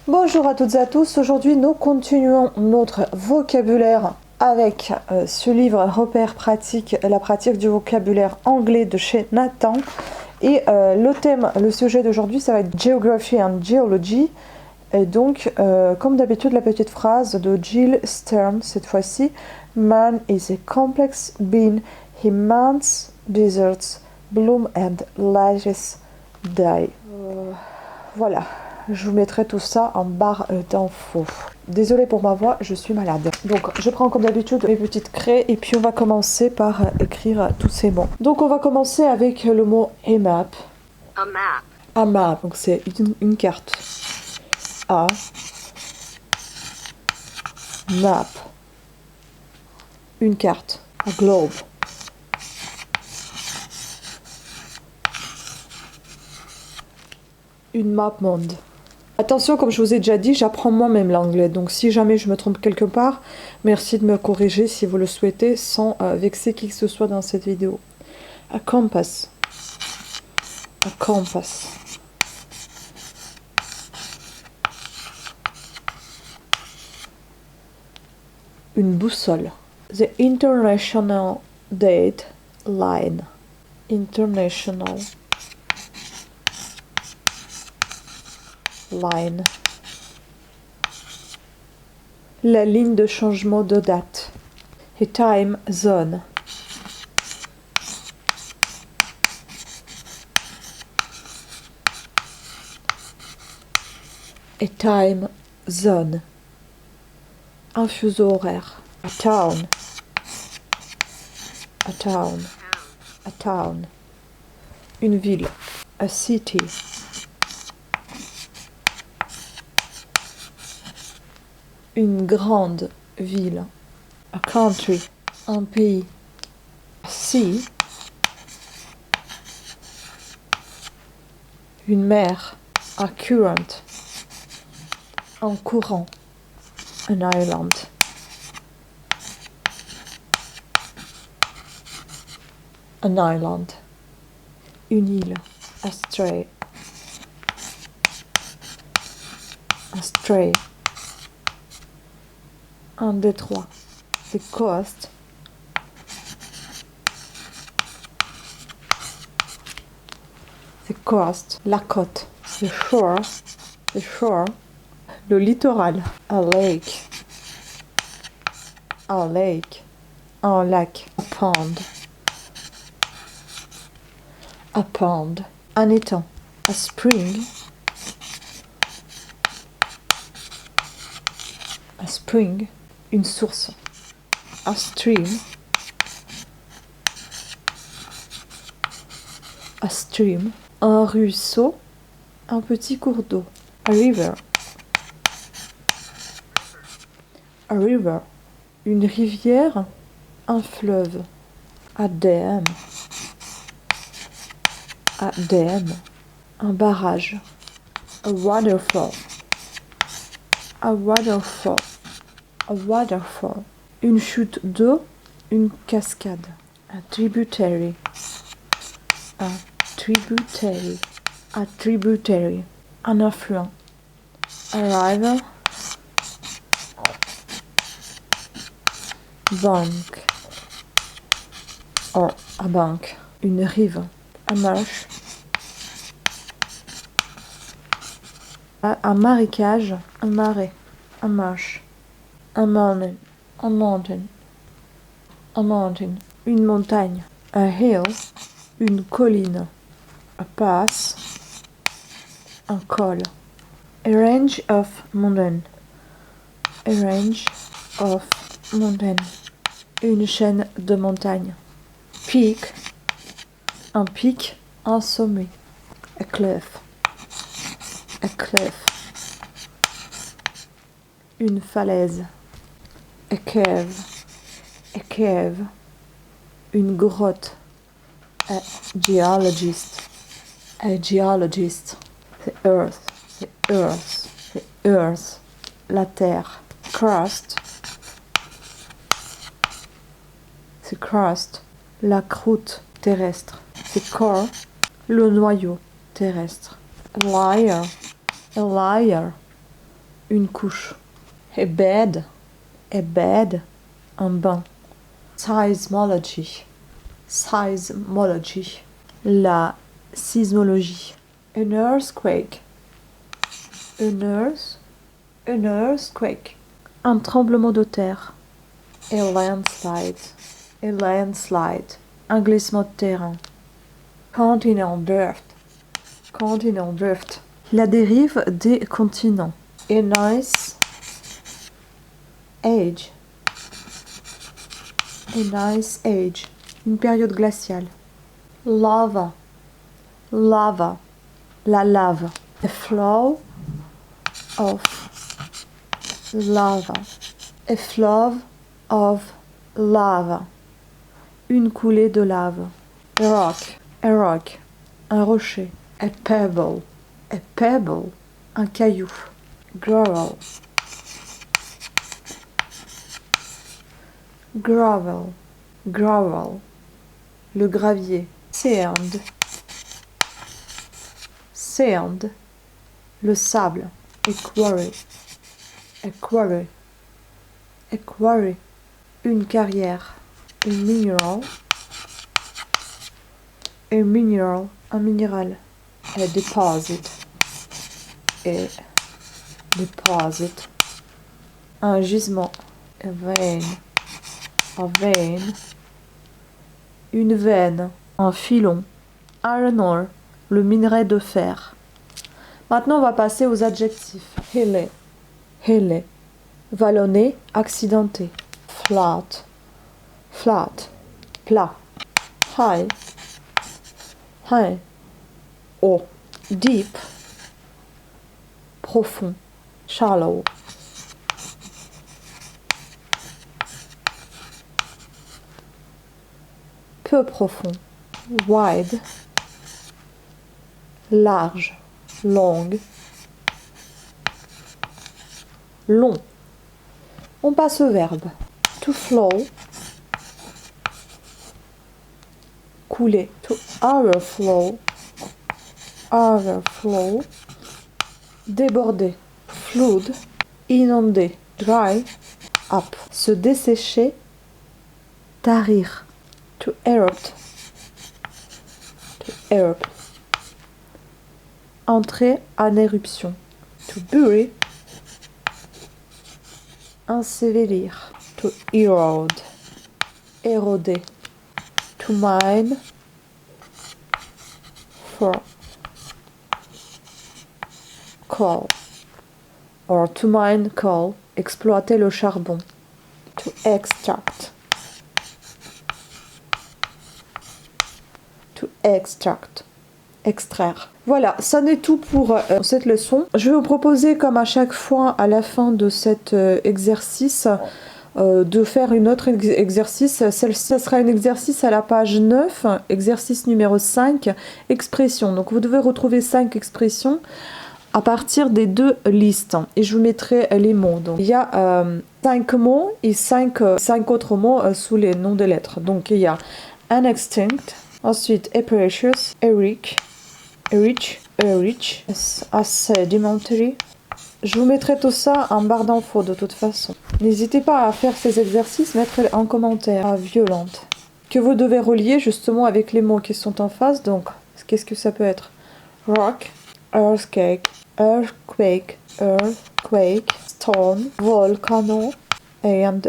Bonjour à toutes et à tous, aujourd'hui nous continuons notre vocabulaire avec ce livre Repères pratiques, la pratique du vocabulaire anglais de chez Nathan. Et le sujet d'aujourd'hui ça va être Geography and Geology. Et donc, comme d'habitude, la petite phrase de Jill Stern cette fois-ci. Man is a complex being, he mounts deserts, bloom and lashes die. Voilà. Je vous mettrai tout ça en barre d'infos. Désolée pour ma voix, je suis malade. Donc, je prends comme d'habitude mes petites craies et puis on va commencer par écrire tous ces mots. Donc, on va commencer avec le mot a map. A map. A map, donc c'est une carte. A map. Une carte. A globe. Une map monde. Attention, comme je vous ai déjà dit, j'apprends moi-même l'anglais. Donc si jamais je me trompe quelque part, merci de me corriger si vous le souhaitez, sans vexer qui que ce soit dans cette vidéo. A compass. A compass. Une boussole. The International Date Line. International Line. La ligne de changement de date. A time zone. A time zone. Un fuseau horaire. A town. A town. A town. Une ville. A city. Une grande ville. A country. Un pays. A sea. Une mer. A current. Un courant. An island. An island. Une île. A stray. A stray. Un détroit. The coast. The coast. La côte. The shore. The shore. Le littoral. A lake. A lake. Un lac. A pond. A pond. Un étang. A spring. A spring. Une source. A stream. A stream. Un ruisseau. Un petit cours d'eau. A river. A river. Une rivière. Un fleuve. A dam. A dam. Un barrage. A waterfall. A waterfall. A waterfall. Une chute d'eau. Une cascade. A tributary. A tributary. A tributary. Un affluent. A river. Bank. Or a bank. Une rive. A marsh. Un marécage. Un marais. A marsh. A mountain. A mountain. A mountain. Une montagne. A hill. Une colline. A pass. Un col. A range of mountain. A range of mountain. Une chaîne de montagnes. Peak. Un pic. Un sommet. A cliff. A cliff. Une falaise. A cave. A cave. Une grotte. A geologist. A geologist. The earth. The earth. The earth. La terre. Crust. The crust. La croûte terrestre. The core. Le noyau terrestre. A liar. A liar. une couche. A bed, un bain. Seismology, la sismologie. An earthquake, un tremblement de terre. A landslide, un glissement de terrain. Continental drift, la dérive des continents. An ice age, une période glaciale. Lava, la lave. A flow of lava, une coulée de lave. A rock, un rocher. A pebble, un caillou. Gravel, le gravier. Sand, le sable. A quarry, une carrière. A mineral, un minéral. A deposit, un gisement. A vein, une veine, un filon. Iron ore, le minerai de fer. Maintenant, on va passer aux adjectifs. Hilly, vallonné, accidenté. Flat, plat. High, haut. Deep, profond. Shallow, peu profond. Wide, large. Long, long. On passe au verbe. To flow, couler. To overflow, déborder. Flood, inonder. Dry up, se dessécher. Tarir. To erupt, entrer en éruption. To bury, ensevelir. To erode, éroder. To mine, for coal. Or to mine coal, exploiter le charbon. To extract, extraire. Voilà, ça n'est tout pour cette leçon. Je vais vous proposer, comme à chaque fois à la fin de cet exercice, de faire une autre exercice. Ça sera un exercice à la page 9, exercice numéro 5, expressions. Donc vous devez retrouver 5 expressions à partir des 2 listes. Et je vous mettrai les mots. Donc il y a 5 mots et 5 autres mots sous les noms des lettres. Donc il y a an extinct, ensuite a precious, a rich, a sedimentary. Je vous mettrai tout ça en barre d'infos de toute façon. N'hésitez pas à faire ces exercices, mettre en commentaire. A violente, que vous devez relier justement avec les mots qui sont en face. Donc, qu'est-ce que ça peut être? Rock, earthquake, stone, volcano and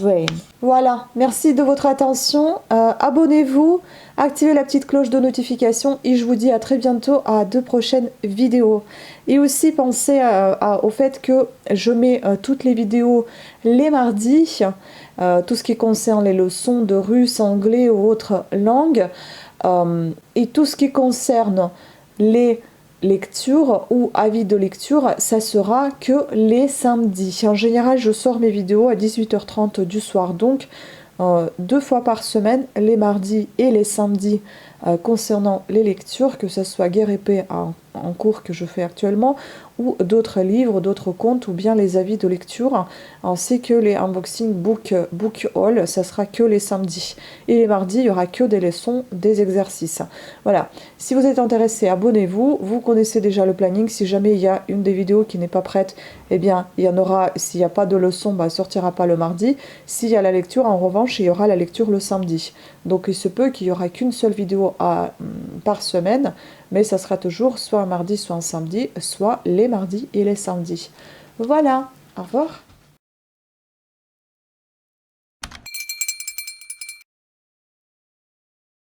rain. Voilà, merci de votre attention. Abonnez-vous, activez la petite cloche de notification et je vous dis à très bientôt à 2 prochaines vidéos. Et aussi pensez au fait que je mets toutes les vidéos les mardis, tout ce qui concerne les leçons de russe, anglais ou autres langues, et tout ce qui concerne les lecture ou avis de lecture, ça sera que les samedis. En général, je sors mes vidéos à 18h30 du soir, donc 2 fois par semaine, les mardis et les samedis concernant les lectures, que ce soit Guerre et Paix en cours que je fais actuellement, ou d'autres livres, d'autres contes, ou bien les avis de lecture, ainsi que les unboxing book haul, ça sera que les samedis. Et les mardis, il n'y aura que des leçons, des exercices. Voilà, si vous êtes intéressé, abonnez-vous, vous connaissez déjà le planning, si jamais il y a une des vidéos qui n'est pas prête, eh bien, il y en aura, s'il n'y a pas de leçon, bah, sortira pas le mardi. S'il y a la lecture, en revanche, il y aura la lecture le samedi. Donc il se peut qu'il n'y aura qu'une seule vidéo par semaine, mais ça sera toujours soit un mardi, soit un samedi, soit les mardis et les samedis. Voilà, au revoir.